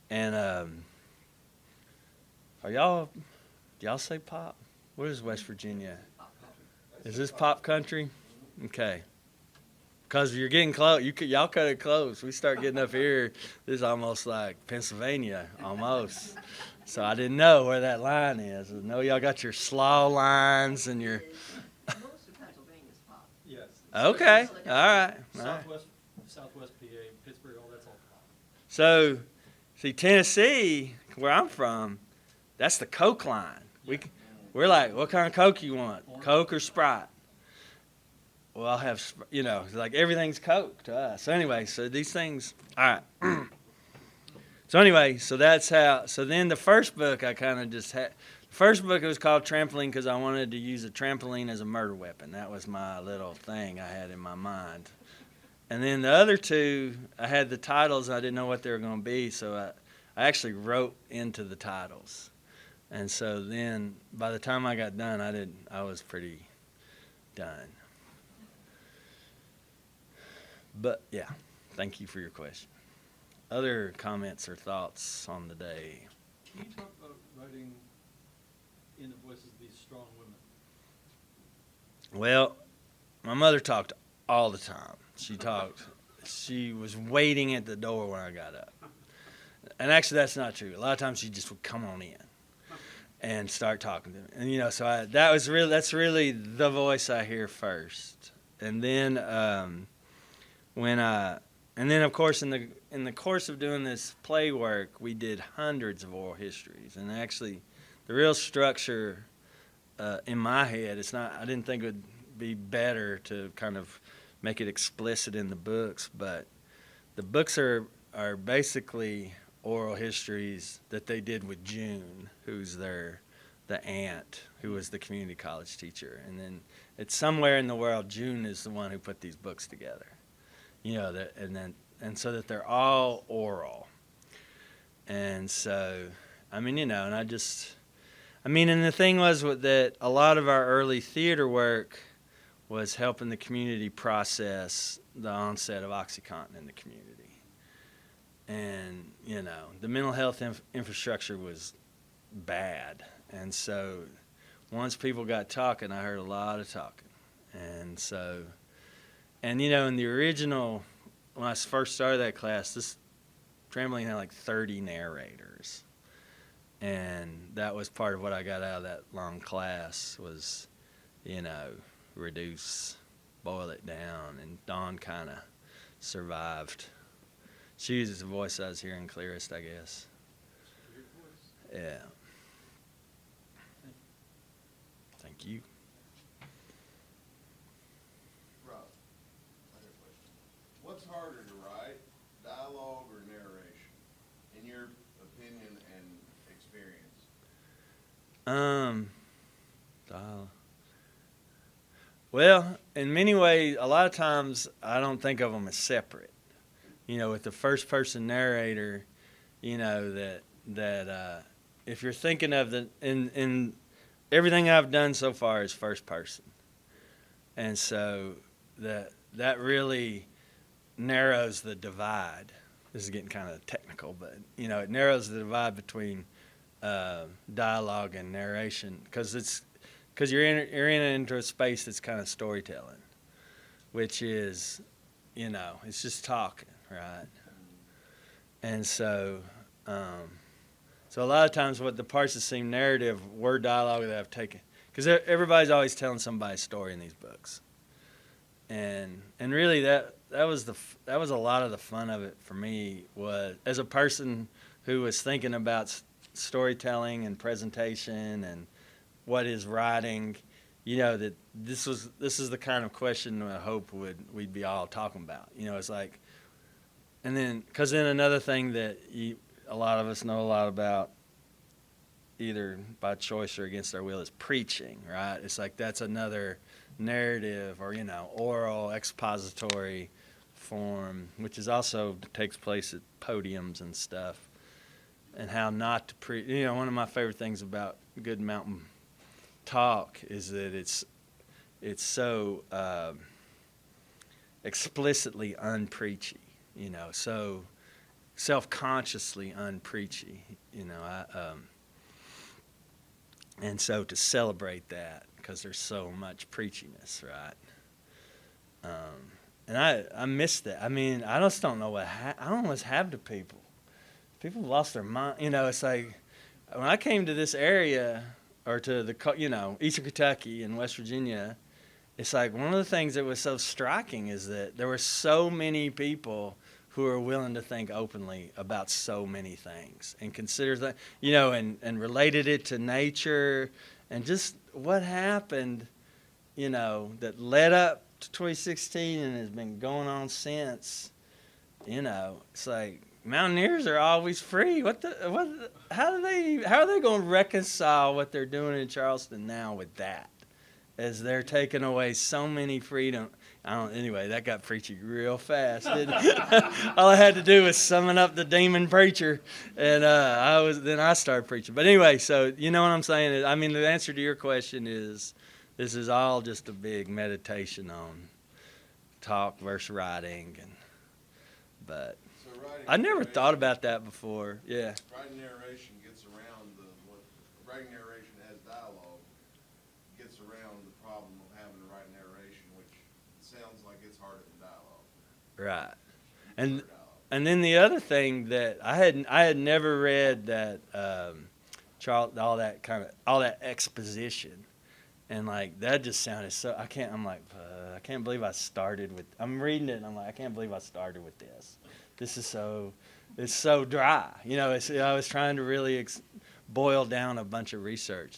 And do y'all say Pop? What is West Virginia? Is this pop country? Okay. Because you're getting close. Y'all cut it close. We start getting up here. This is almost like Pennsylvania, almost. So I didn't know where that line is. I know y'all got your slaw lines and your. Most of Pennsylvania's pop. Yes. Okay. All right. Southwest PA, Pittsburgh, all that's all pop. So, see, Tennessee, where I'm from, that's the Coke line. We're like, what kind of Coke you want? Coke or Sprite? Well, I'll have, like everything's Coke to us. So anyway, so these things, all right. So anyway, so that's how, so then the first book I kind of just had, the first book it was called Trampoline because I wanted to use a trampoline as a murder weapon. That was my little thing I had in my mind. And then the other 2, I had the titles, I didn't know what they were going to be, so I actually wrote into the titles. And so then by the time I got done, I was pretty done. But yeah, thank you for your question. Other comments or thoughts on the day? Can you talk about writing in the voices of these strong women? Well, my mother talked all the time. She was waiting at the door when I got up. And actually that's not true. A lot of times she just would come on in and start talking to me. And so that's really the voice I hear first. And then and then of course in the course of doing this play work, we did hundreds of oral histories. And actually the real structure in my head, I didn't think it would be better to kind of make it explicit in the books, but the books are basically oral histories that they did with June, who's the aunt, who was the community college teacher. And then it's somewhere in the world, June is the one who put these books together. And so that they're all oral. And so, and and the thing was that a lot of our early theater work was helping the community process the onset of OxyContin in the community. And, the mental health infrastructure was bad. And so once people got talking, I heard a lot of talking. And so, in the original, when I first started that class, this Trampoline had like 30 narrators. And that was part of what I got out of that long class was, reduce, boil it down. And Dawn kind of survived. She was the voice I was hearing clearest, I guess. Yeah. Thank you. Rob, I got a question. What's harder to write, dialogue or narration, in your opinion and experience? Well, in many ways, a lot of times I don't think of them as separate. With the first person narrator, that if you're thinking of in everything I've done so far is first person. And so that really narrows the divide. This is getting kind of technical, but it narrows the divide between dialogue and narration because you're into a space that's kind of storytelling, which is it's just talking, right? And so so a lot of times what the parts that seem narrative were dialogue that I've taken because everybody's always telling somebody's story in these books, and really that was a lot of the fun of it for me, was as a person who was thinking about storytelling and presentation and what is writing, that this is the kind of question I hope we'd be all talking about. It's like, and then because then another thing that a lot of us know a lot about, either by choice or against our will, is preaching, right? It's like that's another narrative or oral expository form, which is also takes place at podiums and stuff, and how not to preach. One of my favorite things about good mountain talk is that it's so explicitly unpreachy, so self-consciously unpreachy, and so to celebrate that, because there's so much preachiness, right? And I miss that. I mean, I just don't know I don't know what's happened to people. People have lost their mind. It's like when I came to this area, or to the Eastern Kentucky and West Virginia, it's like one of the things that was so striking is that there were so many people who are willing to think openly about so many things and consider that, and related it to nature and just what happened, that led up to 2016 and has been going on since. It's like mountaineers are always free. How are they going to reconcile what they're doing in Charleston now with that, as they're taking away so many freedom? Anyway, that got preachy real fast, didn't it? All I had to do was summon up the demon preacher, and I started preaching. But anyway, so you know what I'm saying? I mean, the answer to your question is, this is all just a big meditation on talk versus writing, but I never thought about that before. Yeah. Writing narration gets around writing narration as dialogue gets around the problem of having to write narration, which sounds like it's harder than dialogue. Right. And then the other thing that I had never read that all that exposition, and like that just sounded so. I can't believe I started with. I'm reading it and I'm like, I can't believe I started with this. This is it's so dry. I was trying to really boil down a bunch of research.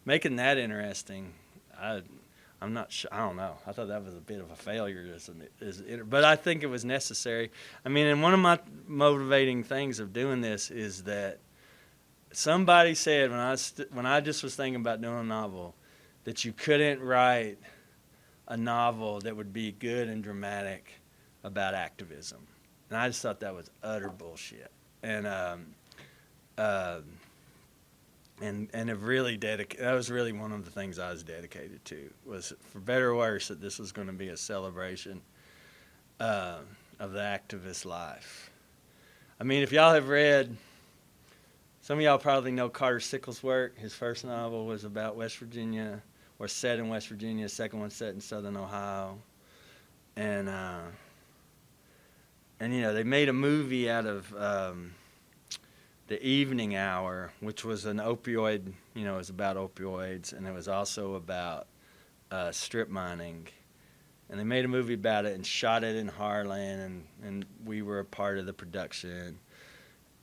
Making that interesting, I'm not sure. I don't know. I thought that was a bit of a failure, but I think it was necessary. I mean, and one of my motivating things of doing this is that somebody said when I just was thinking about doing a novel, that you couldn't write a novel that would be good and dramatic about activism. And I just thought that was utter bullshit. And have really that was really one of the things I was dedicated to, was for better or worse that this was going to be a celebration of the activist life. I mean, if y'all have read, some of y'all probably know Carter Sickles' work. His first novel was about West Virginia, or set in West Virginia. The second one set in Southern Ohio. And they made a movie out of The Evening Hour, which was an opioid, it was about opioids, and it was also about strip mining. And they made a movie about it and shot it in Harlan, and we were a part of the production.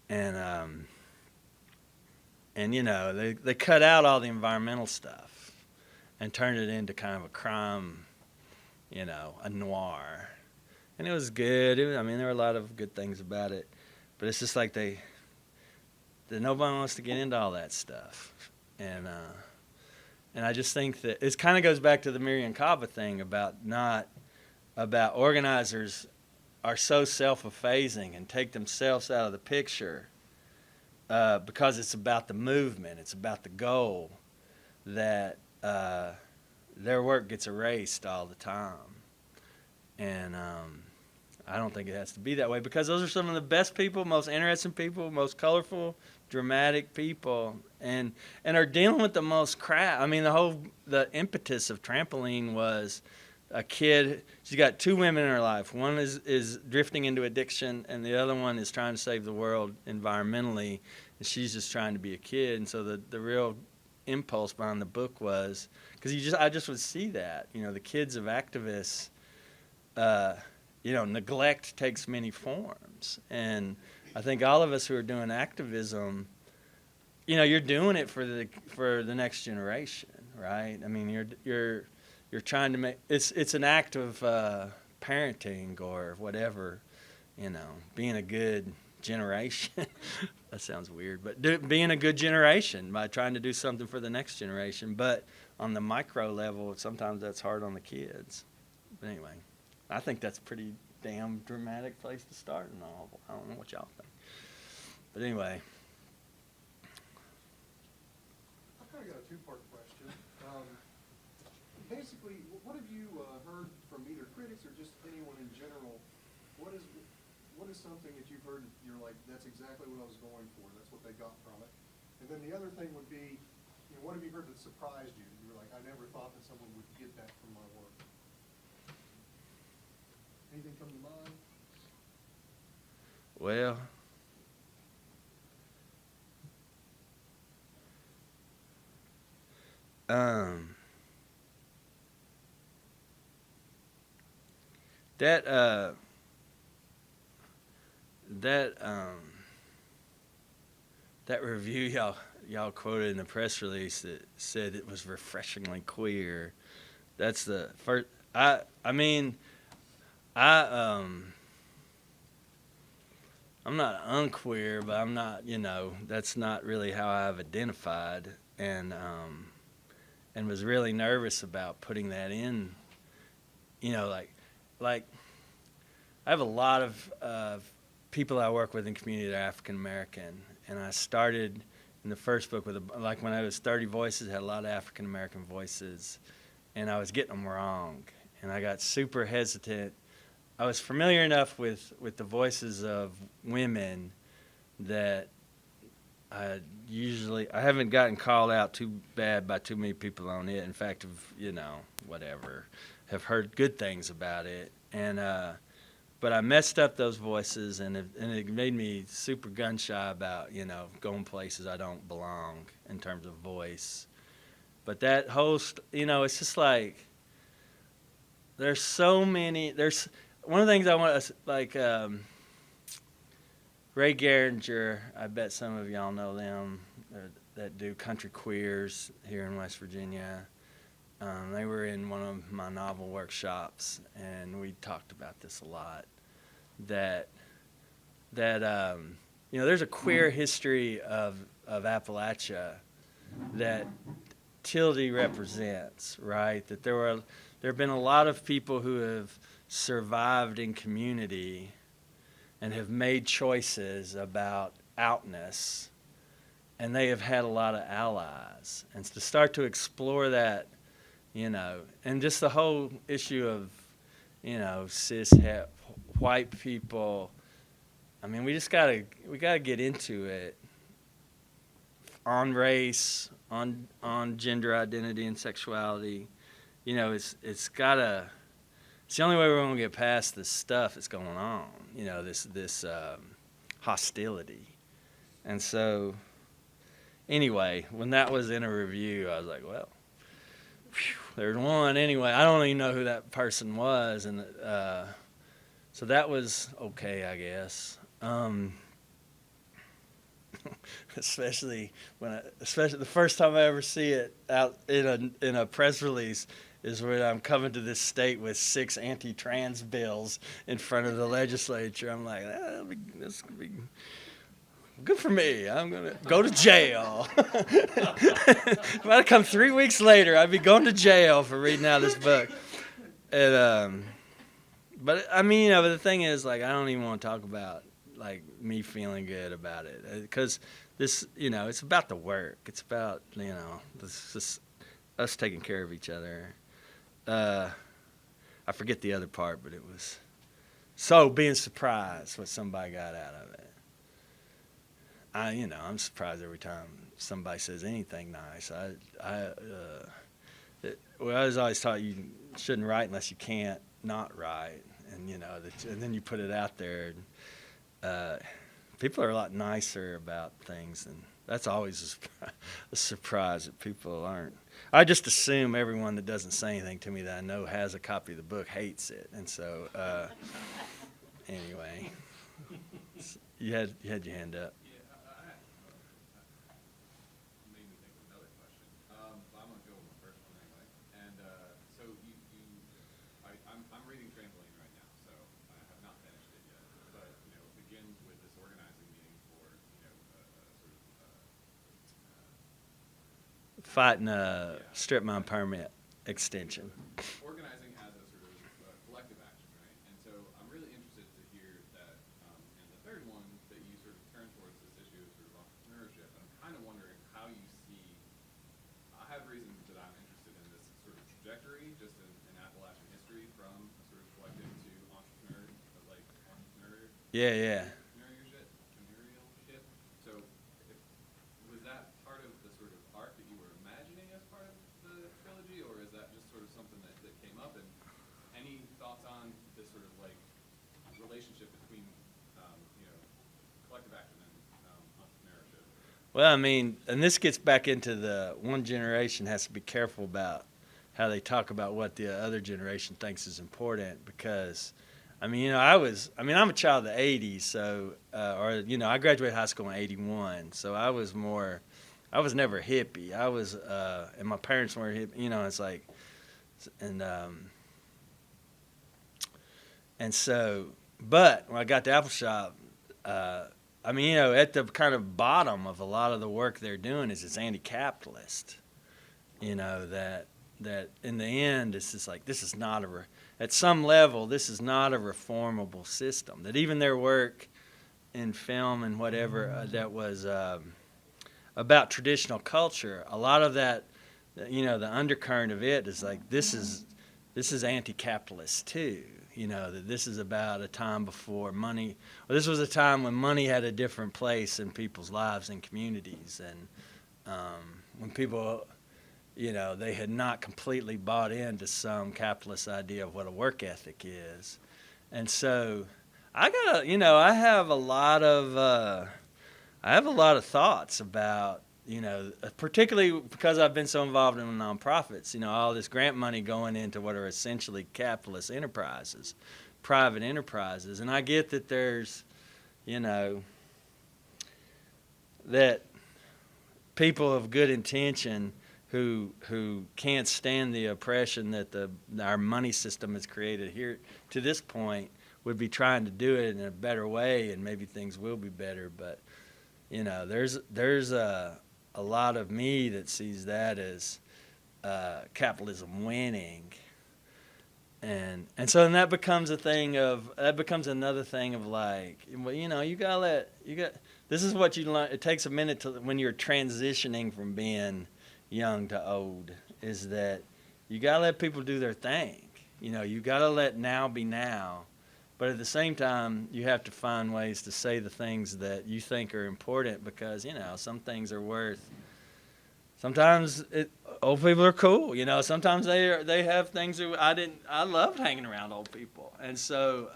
And they cut out all the environmental stuff and turned it into kind of a crime, a noir. And it was good. There were a lot of good things about it. But it's just like that nobody wants to get into all that stuff. And I just think that it kind of goes back to the Miriam Kaba thing about organizers are so self-effacing and take themselves out of the picture because it's about the movement, it's about the goal, that their work gets erased all the time. And I don't think it has to be that way, because those are some of the best people, most interesting people, most colorful, dramatic people, and are dealing with the most crap. I mean, the impetus of Trampoline was a kid. She's got two women in her life. One is drifting into addiction, and the other one is trying to save the world environmentally, and she's just trying to be a kid. And so the real impulse behind the book was because I just would see that, the kids of activists, neglect takes many forms, and I think all of us who are doing activism, you're doing it for the next generation, right? I mean, you're trying to make it's an act of parenting or whatever, being a good generation. That sounds weird, but being a good generation by trying to do something for the next generation. But on the micro level, sometimes that's hard on the kids. But anyway, I think that's a pretty damn dramatic place to start a novel. I don't know what y'all think. But anyway. I've kind of got a two-part question. Basically, what have you heard from either critics or just anyone in general? What is something that you've heard that you're like, that's exactly what I was going for, that's what they got from it? And then the other thing would be, what have you heard that surprised you? That you were like, I never thought that someone would get that from my work. Anything come to mind? Well, that review y'all quoted in the press release that said it was refreshingly queer. That's the first. I'm not unqueer, but I'm not. That's not really how I've identified, and was really nervous about putting that in. Like I have a lot of people I work with in community that are African American, and I started in the first book with when I was 30 Voices, had a lot of African American voices, and I was getting them wrong, and I got super hesitant. I was familiar enough with the voices of women that I haven't gotten called out too bad by too many people on it. In fact, have heard good things about it, and but I messed up those voices, and it made me super gun shy about going places I don't belong in terms of voice. But that whole it's just like there's so many. There's one of the things I want to Ray Garinger. I bet some of y'all know them that do country queers here in West Virginia. They were in one of my novel workshops, and we talked about this a lot. That there's a queer history of Appalachia that Tildy represents, right? That there have been a lot of people who have survived in community and have made choices about outness, and they have had a lot of allies. And to start to explore that, and just the whole issue of, cis white people. I mean, we gotta get into it on race, on gender identity and sexuality. It's the only way we're gonna get past this stuff that's going on. This hostility. And so, anyway, when that was in a review, I was like, well, there's one anyway. I don't even know who that person was, and so that was okay, I guess. Especially the first time I ever see it out in a press release is when I'm coming to this state with 6 anti-trans bills in front of the legislature. I'm like, this could be good for me. I'm going to go to jail. If I'd come 3 weeks later, I'd be going to jail for reading out this book. And, but I mean, but the thing is, I don't even want to talk about, me feeling good about it. Because this, it's about the work. It's about, this us taking care of each other. I forget the other part, but it was being surprised what somebody got out of it. I'm surprised every time somebody says anything nice. I was always taught you shouldn't write unless you can't not write, and and then you put it out there. And, people are a lot nicer about things than That's always a surprise that people aren't. I just assume everyone that doesn't say anything to me that I know has a copy of the book hates it, and so anyway, you had your hand up. Made me think of another question. But I'm gonna go with my first one anyway. And so I'm reading Trampoline right now, so I have not finished it yet. But it begins with this organizing meeting for Fighting a strip mine permit extension. organizing as a sort of collective action, right? And so I'm really interested to hear that in the third one that you sort of turn towards this issue of sort of entrepreneurship. And I'm kind of wondering how you see. I have reasons that I'm interested in this sort of trajectory, just in Appalachian history, from a sort of collective to entrepreneurship. Yeah. Entrepreneurship. So, was that part of the sort of arc that you were imagining as part of the trilogy, or is that just sort of something that came up? And any thoughts on this sort of relationship between collective action and entrepreneurship? Well, I mean, and this gets back into the one generation has to be careful about how they talk about what the other generation thinks is important, because I'm a child of the 80s, so, I graduated high school in 81, so I was never hippie. And my parents weren't hippie, it's like, and so, but when I got to Apple Shop, at the kind of bottom of a lot of the work they're doing is it's anti-capitalist, that in the end, it's just like, this is not at some level, this is not a reformable system. That even their work in film and whatever that was about traditional culture, a lot of that, the undercurrent of it is like, this is anti-capitalist too. That this is about a time before money. Well, this was a time when money had a different place in people's lives and communities, and when people, they had not completely bought into some capitalist idea of what a work ethic is. And so I have a lot of thoughts about, particularly because I've been so involved in nonprofits, all this grant money going into what are essentially capitalist enterprises, private enterprises. And I get that there's, that people of good intention who can't stand the oppression that our money system has created here to this point would be trying to do it in a better way, and maybe things will be better. But there's a lot of me that sees that as capitalism winning, and so then that becomes another thing of like, well, this is what you learn. It takes a minute when you're transitioning from being young to old, is that you gotta let people do their thing. You gotta let now be now, but at the same time, you have to find ways to say the things that you think are important, because some things are worth. Sometimes old people are cool. Sometimes they have things that I loved hanging around old people, and so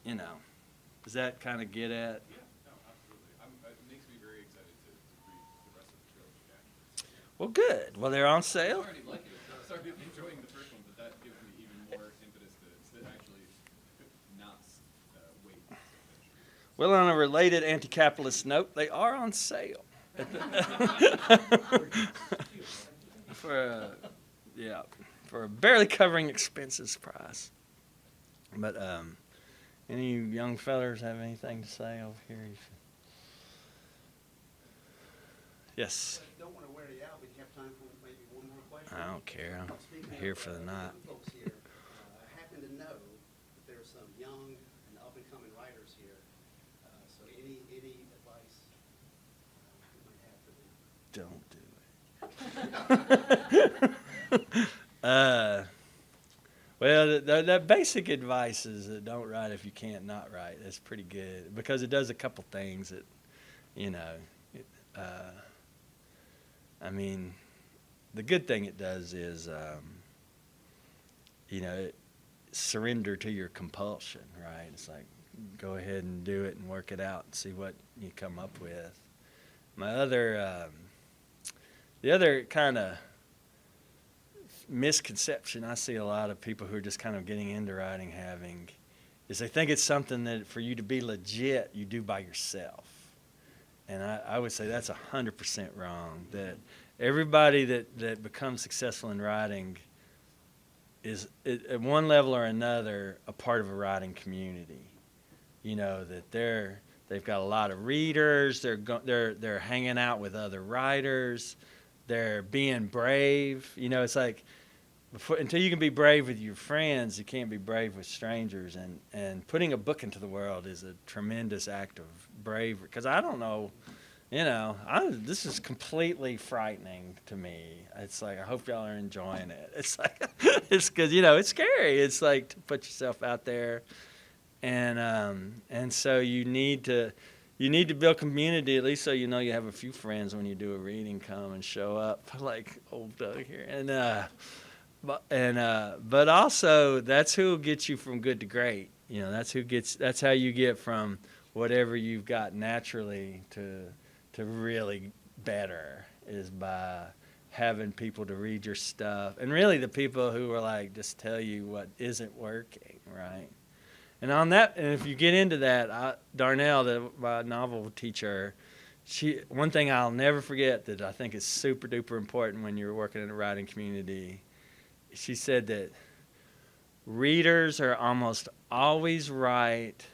does that kind of get at? Yeah, no, absolutely. It makes me very excited to read the rest of the trilogy, actually. Well, good. Well, they're on I sale. already like it. I started enjoying the first one, but that gives me even more impetus to actually not wait to finish reading. Well, on a related anti-capitalist note, they are on sale. for a barely covering expenses price. But any young fellers have anything to say over here? Yes. I don't want to wear you out, but you have time for maybe one more question? I don't care. Speaking I'm here of, for the night. young folks here, I happen to know that there's some young and up-and-coming writers here. So any advice you might have for them? Don't do it. Well, that basic advice is that don't write if you can't not write. That's pretty good, because it does a couple things that, the good thing it does is, surrender to your compulsion, right? It's like, go ahead and do it and work it out and see what you come up with. the other kind of misconception I see a lot of people who are just kind of getting into writing having is they think it's something that for you to be legit, you do by yourself. And I would say that's 100% wrong, that everybody that becomes successful in writing is, at one level or another, a part of a writing community. You know, that they've got a lot of readers, they're hanging out with other writers, they're being brave. You know, it's like, until you can be brave with your friends, you can't be brave with strangers. And putting a book into the world is a tremendous act of bravery. Because I don't know, you know, this is completely frightening to me. It's like, I hope y'all are enjoying it. It's like, it's because, you know, it's scary. It's like to put yourself out there. And so you need to build community, at least so you know you have a few friends when you do a reading come and show up, like old Doug here. But also that's who gets you from good to great. You know, that's how you get from whatever you've got naturally to really better, is by having people to read your stuff, and really the people who are like just tell you what isn't working, right? And on that, and if you get into that, Darnell, my novel teacher, one thing I'll never forget that I think is super duper important when you're working in a writing community, she said that readers are almost always right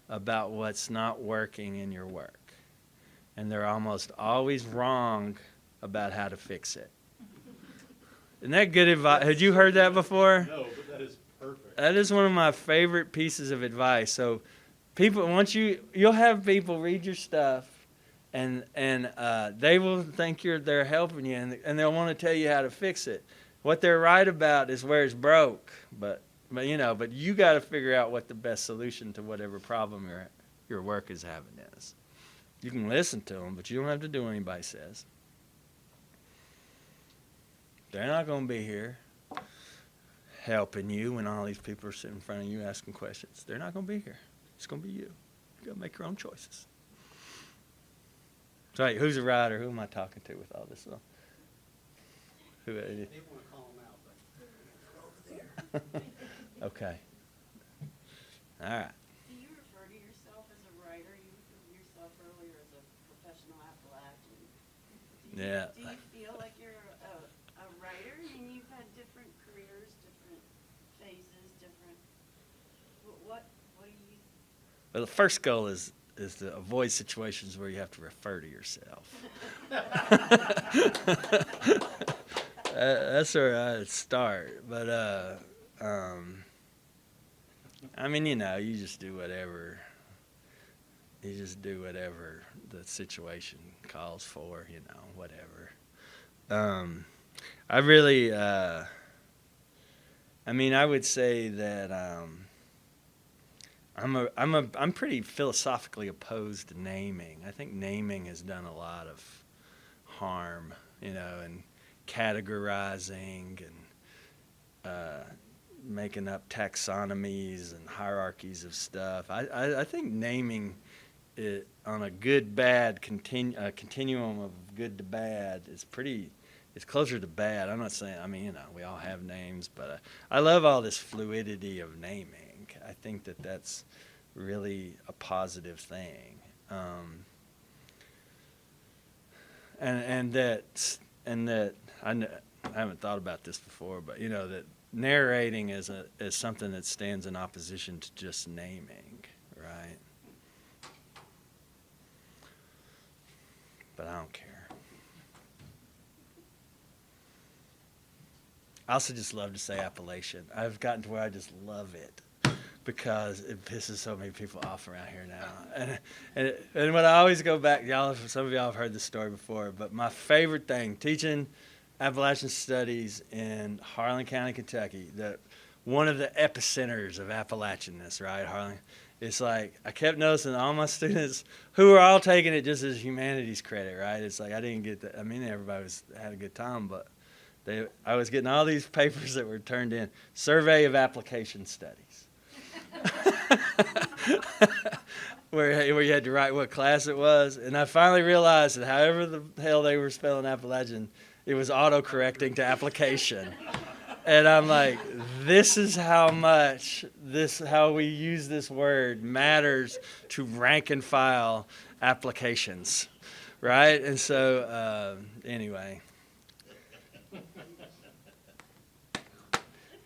about what's not working in your work. And they're almost always wrong about how to fix it. Isn't that good advice? Had you heard that before? No, but that is perfect. That is one of my favorite pieces of advice. So people, you'll have people read your stuff, and they will think they're helping you, and they'll want to tell you how to fix it. What they're right about is where it's broke, but you got to figure out what the best solution to whatever problem your work is having is. You can listen to them, but you don't have to do what anybody says. They're not going to be here helping you when all these people are sitting in front of you asking questions. They're not going to be here. It's going to be you. You got to make your own choices. So, hey, who's a writer? Who am I talking to with all this stuff? Who? They want to call them out, but over there. Okay. All right. Do you refer to yourself as a writer? You referred to yourself earlier as a professional Appalachian. Yeah. Do you feel like you're a writer? I mean, you've had different careers, different phases, different. What do you? Well, the first goal is to avoid situations where you have to refer to yourself. That's where I'd start. But I mean, you just do whatever. You just do whatever the situation calls for. Whatever. I really. I mean, I would say that I'm pretty philosophically opposed to naming. I think naming has done a lot of harm, and categorizing and making up taxonomies and hierarchies of stuff. I think naming it on a good-bad continuum of good to bad is it's closer to bad. I'm not saying, we all have names, but I love all this fluidity of naming. I think that that's really a positive thing. And that I haven't thought about this before, but that narrating is something that stands in opposition to just naming, right? But I don't care. I also just love to say Appalachian. I've gotten to where I just love it because it pisses so many people off around here now. And when I always go back, some of y'all have heard this story before, but my favorite thing, teaching Appalachian studies in Harlan County, Kentucky, one of the epicenters of Appalachianness, right, Harlan? It's like I kept noticing all my students who were all taking it just as humanities credit, right? It's like I didn't get that. Everybody had a good time, but I was getting all these papers that were turned in. Survey of Application Studies. where you had to write what class it was. And I finally realized that however the hell they were spelling Appalachian, it was auto-correcting to application. And I'm like, this is how much how we use this word matters to rank and file applications, right? And so anyway,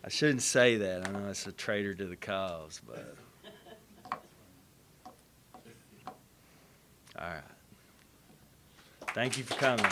I shouldn't say that. I know it's a traitor to the cause, but all right. Thank you for coming.